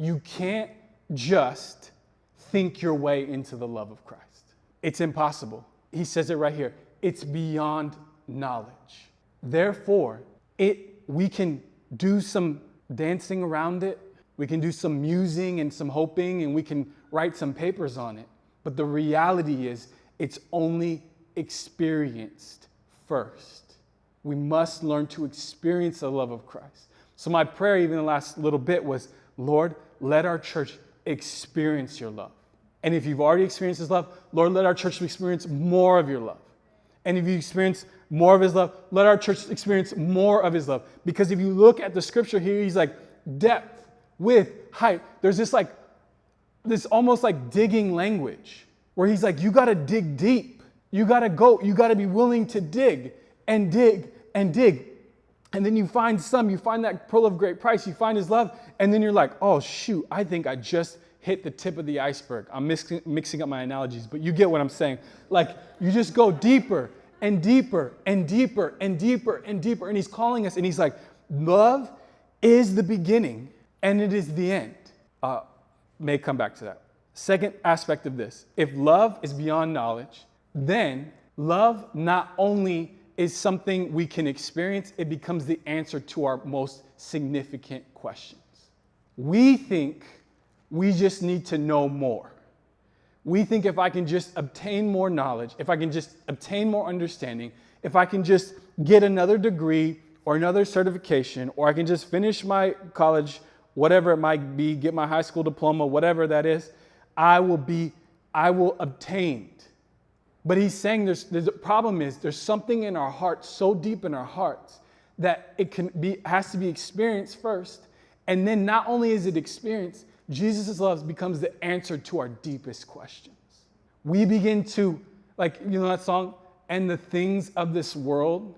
You can't just think your way into the love of Christ. It's impossible. He says it right here. It's beyond knowledge. Therefore, we can do some dancing around it. We can do some musing and some hoping, and we can write some papers on it. But the reality is, it's only experienced first. We must learn to experience the love of Christ. So my prayer, even the last little bit, was, Lord, let our church experience your love. And if you've already experienced his love, Lord, let our church experience more of your love. And if you experience more of his love, let our church experience more of his love. Because if you look at the scripture here, he's like depth, width, height. There's this almost like digging language where he's like, you got to dig deep. You got to be willing to dig and dig and dig. And then you find that pearl of great price, you find his love, and then you're like, oh shoot, I think I just hit the tip of the iceberg. I'm mixing up my analogies, but you get what I'm saying. Like, you just go deeper and deeper and deeper and deeper and deeper. And he's calling us, and he's like, love is the beginning and it is the end. May come back to that. Second aspect of this, if love is beyond knowledge, then love not only is something we can experience, it becomes the answer to our most significant questions. We think we just need to know more. We think if I can just obtain more knowledge, if I can just obtain more understanding, if I can just get another degree or another certification, or I can just finish my college, whatever it might be, get my high school diploma, whatever that is, I will obtain. But he's saying there's a problem is there's something in our hearts, so deep in our hearts, that has to be experienced first. And then not only is it experienced, Jesus' love becomes the answer to our deepest questions. We begin to, like, you know that song, and the things of this world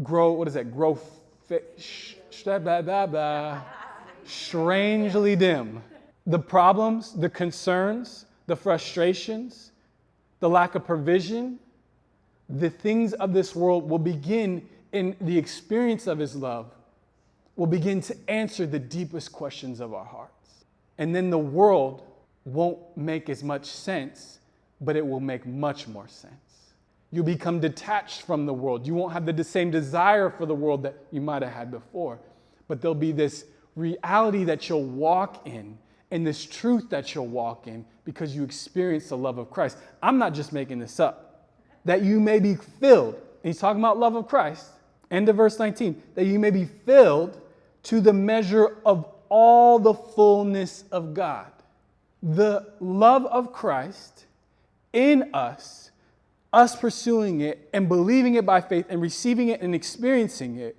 grow, what is that? Grow strangely dim. The problems, the concerns, the frustrations, the lack of provision, the things of this world will begin in the experience of his love, will begin to answer the deepest questions of our hearts. And then the world won't make as much sense, but it will make much more sense. You become detached from the world. You won't have the same desire for the world that you might have had before. But there'll be this reality that you'll walk in and this truth that you'll walk in because you experience the love of Christ. I'm not just making this up. That you may be filled. And he's talking about love of Christ. End of verse 19. That you may be filled to the measure of all the fullness of God. The love of Christ in us pursuing it and believing it by faith and receiving it and experiencing it,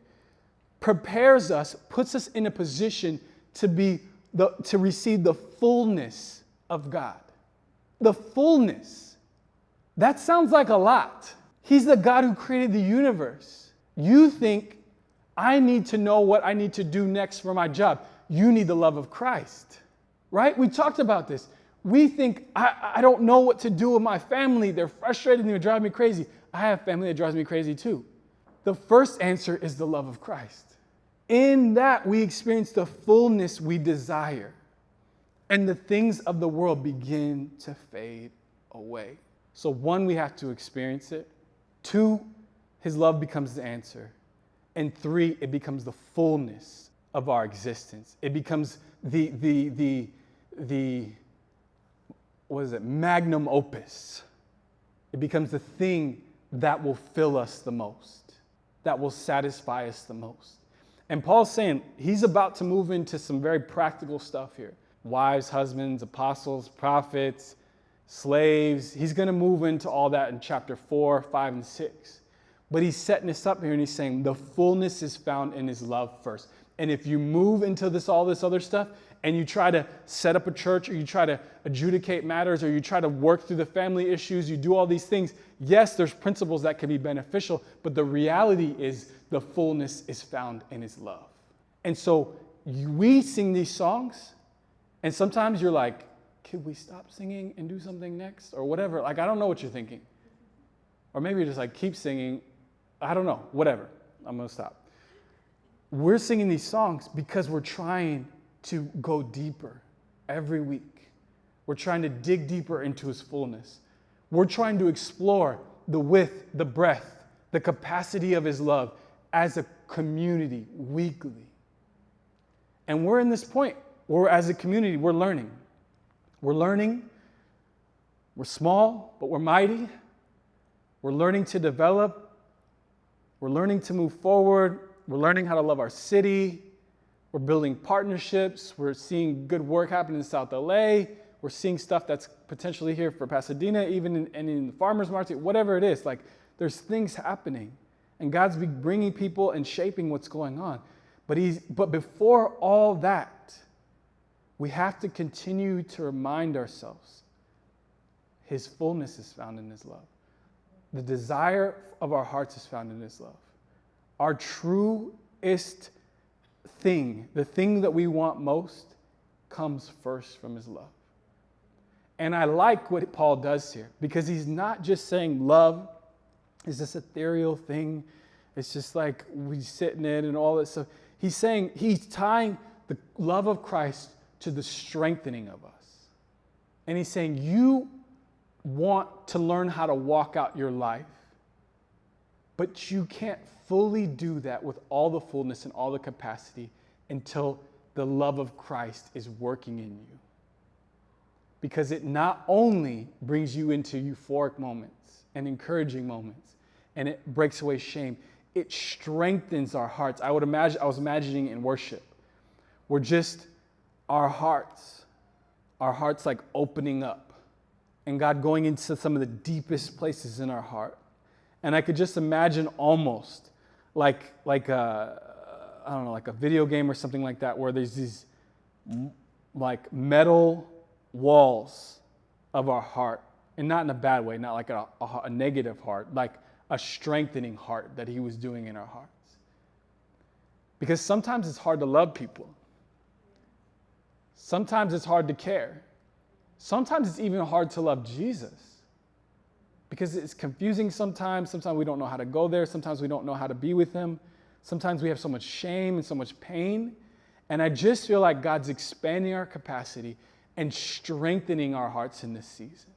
prepares us, puts us in a position to receive the fullness of God. The fullness. That sounds like a lot. He's the God who created the universe. You think, I need to know what I need to do next for my job. You need the love of Christ, right? We talked about this. We think, I don't know what to do with my family. They're frustrated and they drive me crazy. I have family that drives me crazy too. The first answer is the love of Christ. In that, we experience the fullness we desire. And the things of the world begin to fade away. So one, we have to experience it. Two, his love becomes the answer. And three, it becomes the fullness of our existence. It becomes the magnum opus. It becomes the thing that will fill us the most, that will satisfy us the most. And Paul's saying he's about to move into some very practical stuff here. Wives, husbands, apostles, prophets, slaves. He's going to move into all that in chapter 4, 5, and 6. But he's setting this up here and he's saying the fullness is found in his love first. And if you move into all this other stuff and you try to set up a church or you try to adjudicate matters or you try to work through the family issues, you do all these things, yes, there's principles that can be beneficial, but the reality is the fullness is found in his love. And so we sing these songs and sometimes you're like, could we stop singing and do something next or whatever? Like, I don't know what you're thinking. Or maybe you're just like, keep singing. I don't know, whatever. I'm going to stop. We're singing these songs because we're trying to go deeper. every week. We're trying to dig deeper into his fullness. We're trying to explore the width, the breadth, the capacity of his love as a community weekly. And we're in this point where as a community, we're learning. We're learning. We're small, but we're mighty. We're learning to develop. We're learning to move forward. We're learning how to love our city. We're building partnerships. We're seeing good work happen in South LA. We're seeing stuff that's potentially here for Pasadena, even in the farmers market, whatever it is. Like, there's things happening. And God's bringing people and shaping what's going on. But before all that, we have to continue to remind ourselves his fullness is found in his love. The desire of our hearts is found in his love. Our truest thing, the thing that we want most, comes first from his love. And I like what Paul does here, because he's not just saying love is this ethereal thing. It's just like we sit in it and all that stuff. He's tying the love of Christ to the strengthening of us. And he's saying, you want to learn how to walk out your life, but you can't fully do that with all the fullness and all the capacity until the love of Christ is working in you. Because it not only brings you into euphoric moments and encouraging moments, and it breaks away shame, it strengthens our hearts. I was imagining in worship, we're just our hearts like opening up, and God going into some of the deepest places in our heart. And I could just imagine almost like a video game or something like that, where there's these like metal walls of our heart, and not in a bad way, not like a negative heart, like a strengthening heart that he was doing in our hearts. Because sometimes it's hard to love people. Sometimes it's hard to care. Sometimes it's even hard to love Jesus, because it's confusing sometimes. Sometimes we don't know how to go there. Sometimes we don't know how to be with him. Sometimes we have so much shame and so much pain. And I just feel like God's expanding our capacity and strengthening our hearts in this season.